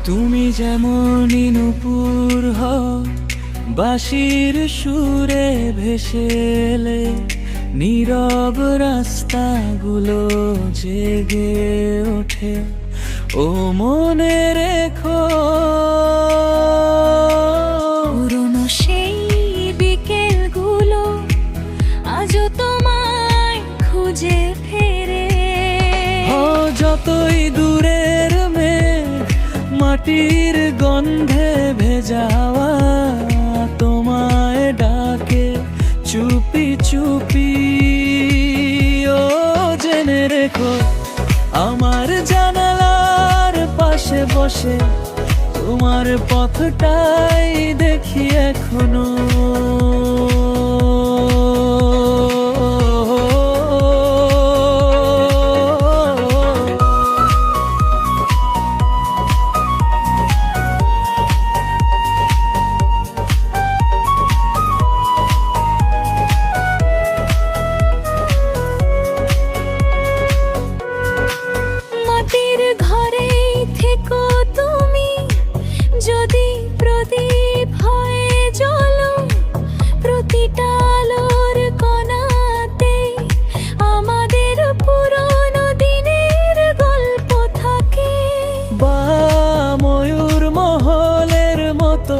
তুমি যেমনই নূপুর হও, বাঁশির সুরে ভেসে এলে নীরব রাস্তাগুলো জেগে ওঠে। ও মনে রেখো, পুরনো সেই বিকেলগুলো আজও তোমায় খুঁজে ফেরে। ও যতই দূরের মেঘ মাটির গন্ধে ভেজাওয়া তোমায় ডাকে চুপি চুপি। ও জেনে রেখো, আমার জানালার পাশে বসে তোমার পথটাই দেখি এখনো। মাটির ঘরেই থেকো তুমি, যদি প্রদীপ হয়ে জ্বলো। প্রতিটা আলোর কণাতে আমাদের পুরনো দিনের গল্প থাকে। বা ময়ূর মহলের মতো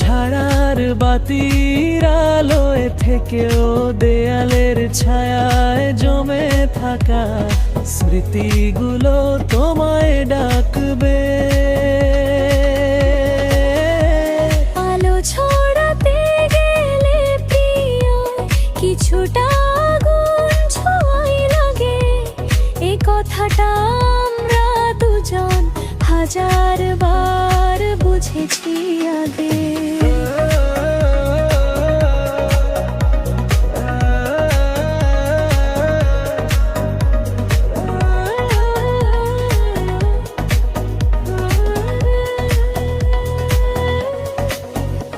ঝাড়ার বাতির আলোয় থেকেও দেয়ালের ছায়ায় জমে থাকা স্মৃতিগুলো তোমায় ডাকবে। আলো ছড়াতে গেলে প্রিয় কিছুটা আগুন ছোঁয়াই লাগে। এই কথাটা আমরা দুজন হাজার বার বুঝেছি আগে।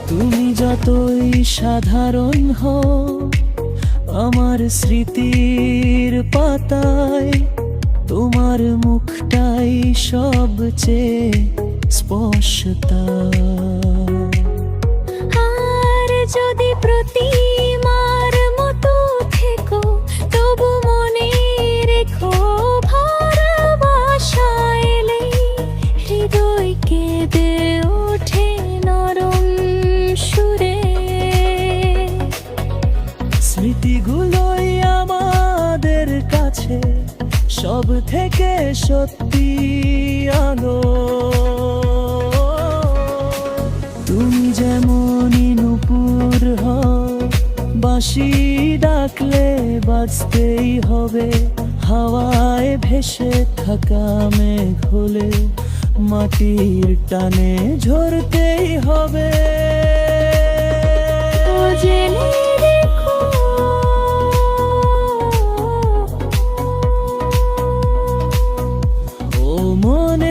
তুমি যতই সাধারণ হও, আমার স্মৃতির পাতায় তোমার মুখটাই সবচেয়ে স্পষ্টতা। আর যদি প্রতিমার মতো থেকো, তবু মনে রেখো ভালোবাসা এলে হৃদয় কেঁদে ওঠে নরম সুরে। স্মৃতিগুলোই আমাদের কাছে সব থেকে সত্যি আলো। তুমি যেমনই নূপুর হও, বাঁশি ডাকলে বাজতেই হবে। হাওয়ায় ভেসে থাকা মেঘ হলে মাটির টানে ঝরতেই হবে। ও জেনে রেখো, ও মনে